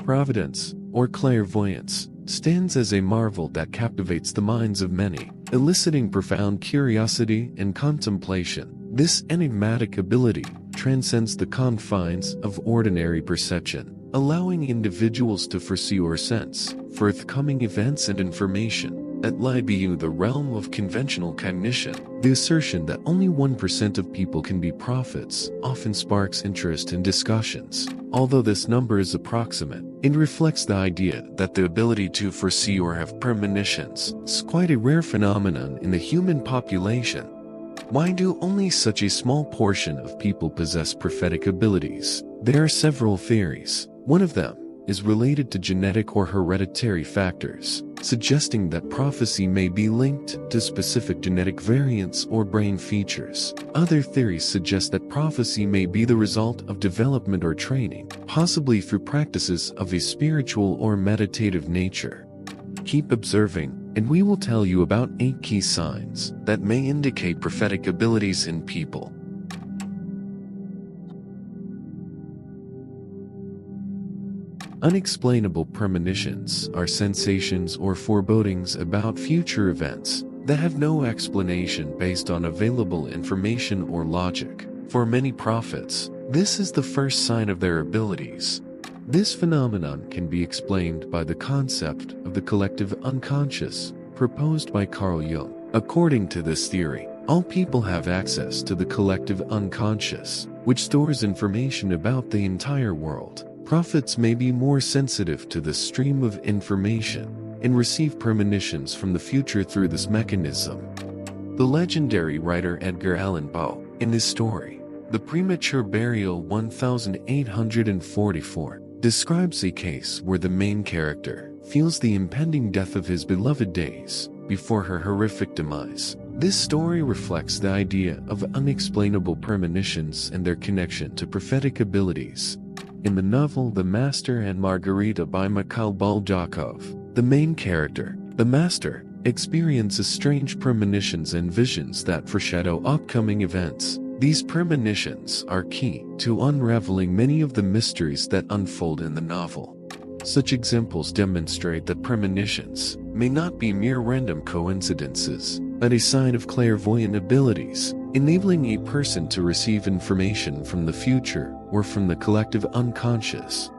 Providence, or clairvoyance, stands as a marvel that captivates the minds of many, eliciting profound curiosity and contemplation. This enigmatic ability transcends the confines of ordinary perception, allowing individuals to foresee or sense forthcoming events and information that lie beyond the realm of conventional cognition. The assertion that only 1% of people can be prophets often sparks interest in discussions. Although this number is approximate, it reflects the idea that the ability to foresee or have premonitions is quite a rare phenomenon in the human population. Why do only such a small portion of people possess prophetic abilities? There are several theories. One of them is related to genetic or hereditary factors, suggesting that prophecy may be linked to specific genetic variants or brain features. Other theories suggest that prophecy may be the result of development or training, possibly through practices of a spiritual or meditative nature. Keep observing, and we will tell you about 8 key signs that may indicate prophetic abilities in people. Unexplainable premonitions are sensations or forebodings about future events that have no explanation based on available information or logic. For many prophets, this is the first sign of their abilities. This phenomenon can be explained by the concept of the collective unconscious, proposed by Carl Jung. According to this theory, all people have access to the collective unconscious, which stores information about the entire world. Prophets may be more sensitive to the stream of information and receive premonitions from the future through this mechanism. The legendary writer Edgar Allan Poe, in his story, The Premature Burial 1844, describes a case where the main character feels the impending death of his beloved days before her horrific demise. This story reflects the idea of unexplainable premonitions and their connection to prophetic abilities. In the novel The Master and Margarita by Mikhail Bulgakov, the main character, the Master, experiences strange premonitions and visions that foreshadow upcoming events. These premonitions are key to unraveling many of the mysteries that unfold in the novel. Such examples demonstrate that premonitions may not be mere random coincidences, but a sign of clairvoyant abilities, enabling a person to receive information from the future or from the collective unconscious.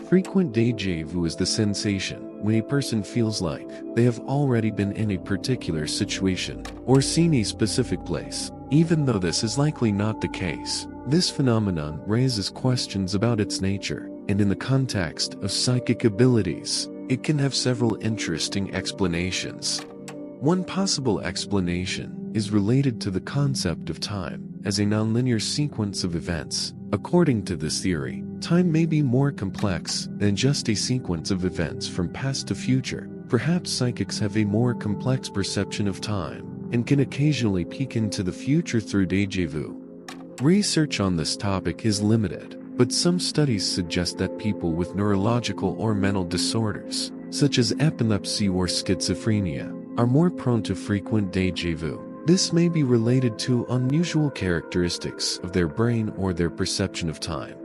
Frequent DeJ Vu is the sensation when a person feels like they have already been in a particular situation or seen a specific place, even though this is likely not the case. This phenomenon raises questions about its nature, and in the context of psychic abilities, it can have several interesting explanations. One possible explanation is related to the concept of time as a nonlinear sequence of events. According to this theory, time may be more complex than just a sequence of events from past to future. Perhaps psychics have a more complex perception of time and can occasionally peek into the future through DeJ Vu. Research on this topic is limited, but some studies suggest that people with neurological or mental disorders, such as epilepsy or schizophrenia, are more prone to frequent DeJ Vu. This may be related to unusual characteristics of their brain or their perception of time.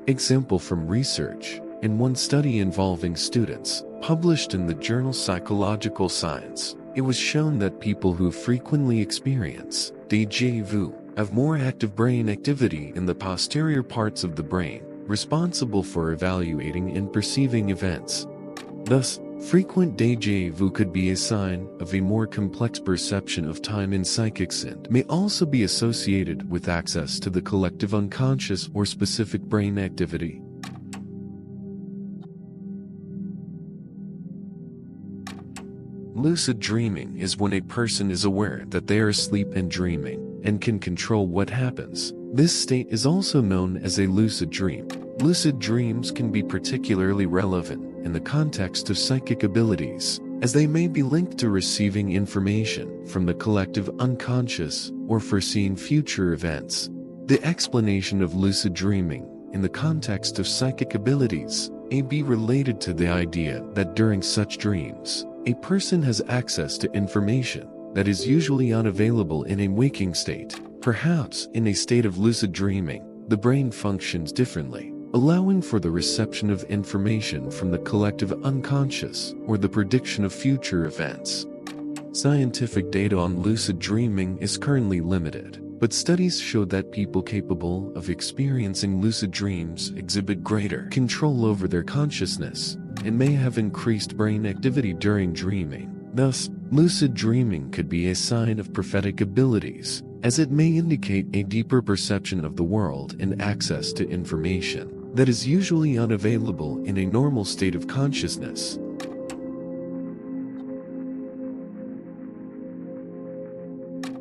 Example from research: in one study involving students, published in the journal Psychological Science, it was shown that people who frequently experience DeJ Vu have more active brain activity in the posterior parts of the brain, responsible for evaluating and perceiving events. Thus, frequent DeJ Vu could be a sign of a more complex perception of time in psychics and may also be associated with access to the collective unconscious or specific brain activity. Lucid dreaming is when a person is aware that they are asleep and dreaming, and can control what happens. This state is also known as a lucid dream. Lucid dreams can be particularly relevant in the context of psychic abilities, as they may be linked to receiving information from the collective unconscious or foreseeing future events. The explanation of lucid dreaming in the context of psychic abilities may be related to the idea that during such dreams, a person has access to information that is usually unavailable in a waking state. Perhaps in a state of lucid dreaming, the brain functions differently, allowing for the reception of information from the collective unconscious or the prediction of future events. Scientific data on lucid dreaming is currently limited, but studies show that people capable of experiencing lucid dreams exhibit greater control over their consciousness and may have increased brain activity during dreaming. Thus, lucid dreaming could be a sign of prophetic abilities, as it may indicate a deeper perception of the world and access to information that is usually unavailable in a normal state of consciousness.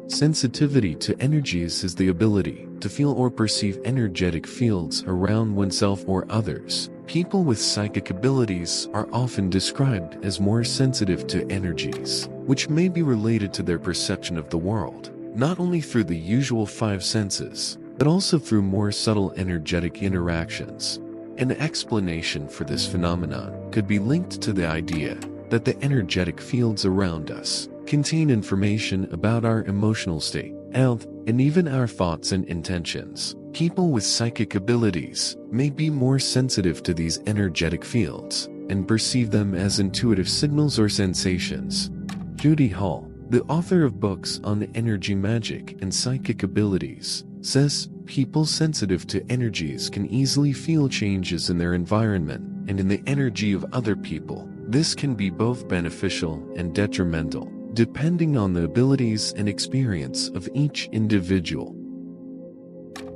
Sensitivity to energies is the ability to feel or perceive energetic fields around oneself or others. People with psychic abilities are often described as more sensitive to energies, which may be related to their perception of the world, not only through the usual five senses, but also through more subtle energetic interactions. An explanation for this phenomenon could be linked to the idea that the energetic fields around us contain information about our emotional state, health, and even our thoughts and intentions. People with psychic abilities may be more sensitive to these energetic fields and perceive them as intuitive signals or sensations. Judy Hall, the author of books on energy magic and psychic abilities, says people sensitive to energies can easily feel changes in their environment and in the energy of other people. This can be both beneficial and detrimental, depending on the abilities and experience of each individual.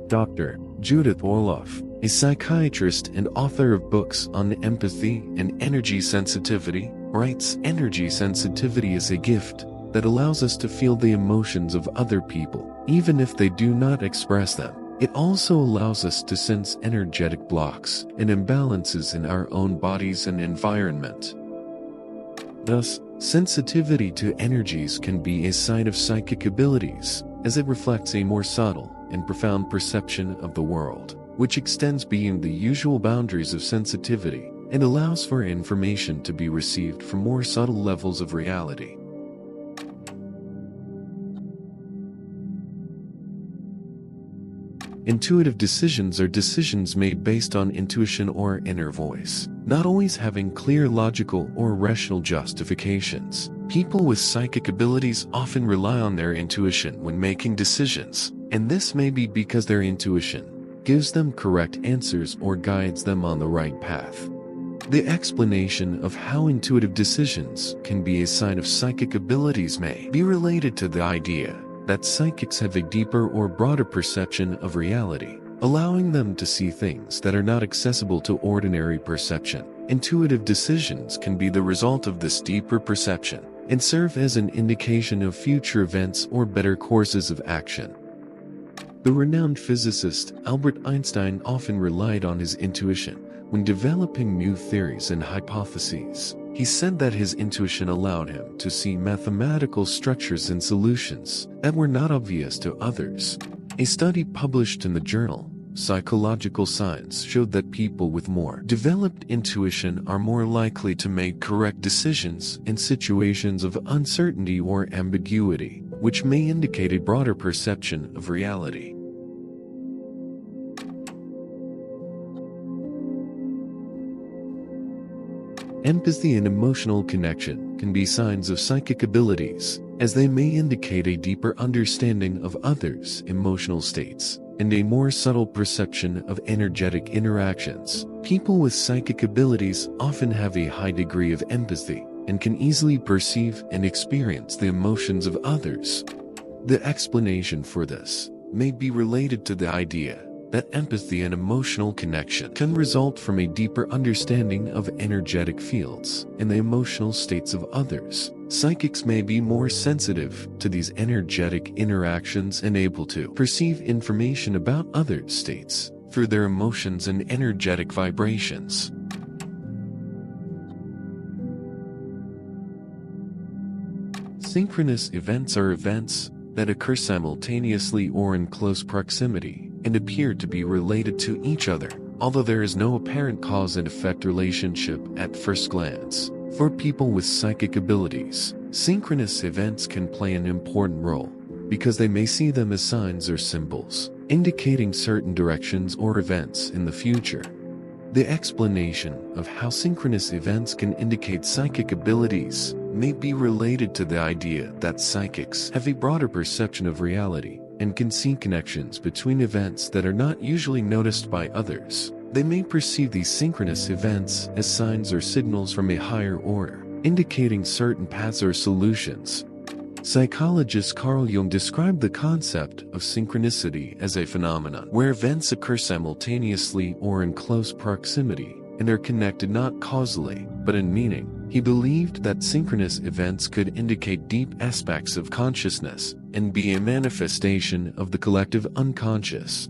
Dr. Judith Orloff, a psychiatrist and author of books on empathy and energy sensitivity, writes, "Energy sensitivity is a gift that allows us to feel the emotions of other people, even if they do not express them. It also allows us to sense energetic blocks and imbalances in our own bodies and environment." Thus, sensitivity to energies can be a sign of psychic abilities, as it reflects a more subtle and profound perception of the world, which extends beyond the usual boundaries of sensitivity and allows for information to be received from more subtle levels of reality. Intuitive decisions are decisions made based on intuition or inner voice, not always having clear logical or rational justifications. People with psychic abilities often rely on their intuition when making decisions, and this may be because their intuition gives them correct answers or guides them on the right path. The explanation of how intuitive decisions can be a sign of psychic abilities may be related to the idea that psychics have a deeper or broader perception of reality, allowing them to see things that are not accessible to ordinary perception. Intuitive decisions can be the result of this deeper perception and serve as an indication of future events or better courses of action. The renowned physicist Albert Einstein often relied on his intuition when developing new theories and hypotheses. He said that his intuition allowed him to see mathematical structures and solutions that were not obvious to others. A study published in the journal Psychological Science showed that people with more developed intuition are more likely to make correct decisions in situations of uncertainty or ambiguity, which may indicate a broader perception of reality. Empathy and emotional connection can be signs of psychic abilities, as they may indicate a deeper understanding of others' emotional states and a more subtle perception of energetic interactions. People with psychic abilities often have a high degree of empathy and can easily perceive and experience the emotions of others. The explanation for this may be related to the idea that empathy and emotional connection can result from a deeper understanding of energetic fields and the emotional states of others. Psychics may be more sensitive to these energetic interactions and able to perceive information about others' states through their emotions and energetic vibrations. Synchronous events are events that occur simultaneously or in close proximity and appear to be related to each other, although there is no apparent cause and effect relationship at first glance. For people with psychic abilities, synchronous events can play an important role. because they may see them as signs or symbols, indicating certain directions or events in the future. The explanation of how synchronous events can indicate psychic abilities may be related to the idea that psychics have a broader perception of reality and can see connections between events that are not usually noticed by others. They may perceive these synchronous events as signs or signals from a higher order, indicating certain paths or solutions. Psychologist Carl Jung described the concept of synchronicity as a phenomenon where events occur simultaneously or in close proximity and are connected not causally, but in meaning. He believed that synchronous events could indicate deep aspects of consciousness and be a manifestation of the collective unconscious.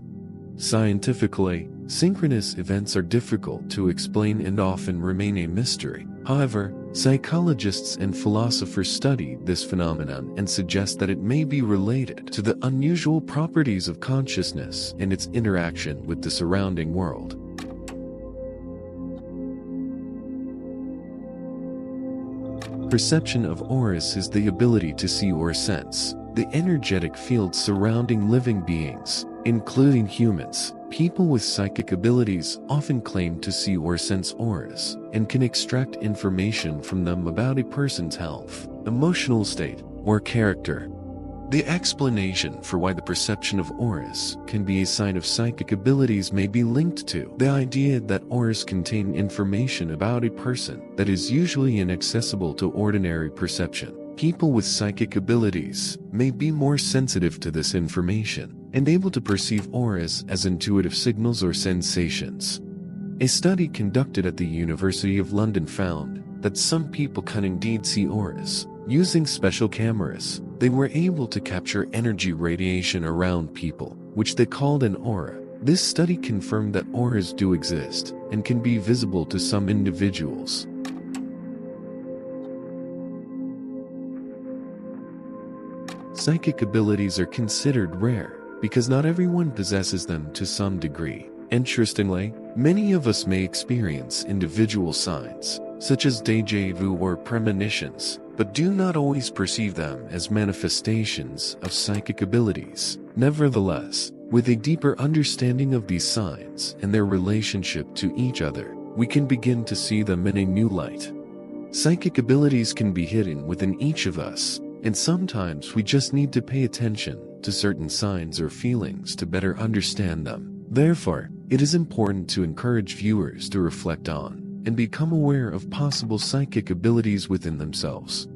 Scientifically, synchronous events are difficult to explain and often remain a mystery. However, psychologists and philosophers study this phenomenon and suggest that it may be related to the unusual properties of consciousness and its interaction with the surrounding world. Perception of auras is the ability to see or sense the energetic fields surrounding living beings, including humans. People with psychic abilities often claim to see or sense auras and can extract information from them about a person's health, emotional state, or character. The explanation for why the perception of auras can be a sign of psychic abilities may be linked to the idea that auras contain information about a person that is usually inaccessible to ordinary perception. People with psychic abilities may be more sensitive to this information and able to perceive auras as intuitive signals or sensations. A study conducted at the University of London found that some people can indeed see auras. Using special cameras, they were able to capture energy radiation around people, which they called an aura. This study confirmed that auras do exist and can be visible to some individuals. Psychic abilities are considered rare because not everyone possesses them to some degree. Interestingly, many of us may experience individual signs, such as DeJ Vu or premonitions, but do not always perceive them as manifestations of psychic abilities. Nevertheless, with a deeper understanding of these signs and their relationship to each other, we can begin to see them in a new light. Psychic abilities can be hidden within each of us, and sometimes we just need to pay attention to certain signs or feelings to better understand them. Therefore, it is important to encourage viewers to reflect on and become aware of possible psychic abilities within themselves.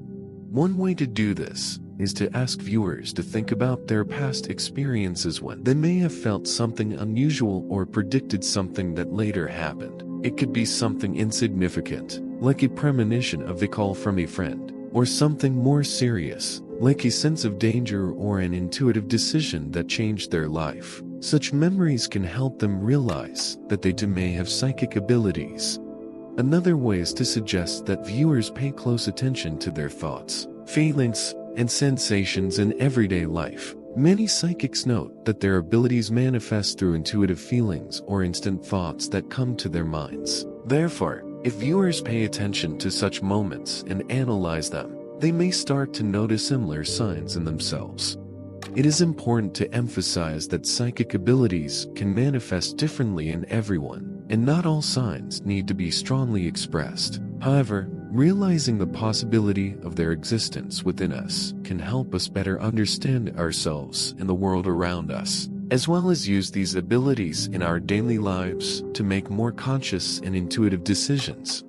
One way to do this is to ask viewers to think about their past experiences when they may have felt something unusual or predicted something that later happened. It could be something insignificant, like a premonition of a call from a friend, or something more serious, like a sense of danger or an intuitive decision that changed their life. Such memories can help them realize that they too may have psychic abilities. Another way is to suggest that viewers pay close attention to their thoughts, feelings, and sensations in everyday life. Many psychics note that their abilities manifest through intuitive feelings or instant thoughts that come to their minds. Therefore, if viewers pay attention to such moments and analyze them, they may start to notice similar signs in themselves. It is important to emphasize that psychic abilities can manifest differently in everyone, and not all signs need to be strongly expressed. However, realizing the possibility of their existence within us can help us better understand ourselves and the world around us, as well as use these abilities in our daily lives to make more conscious and intuitive decisions.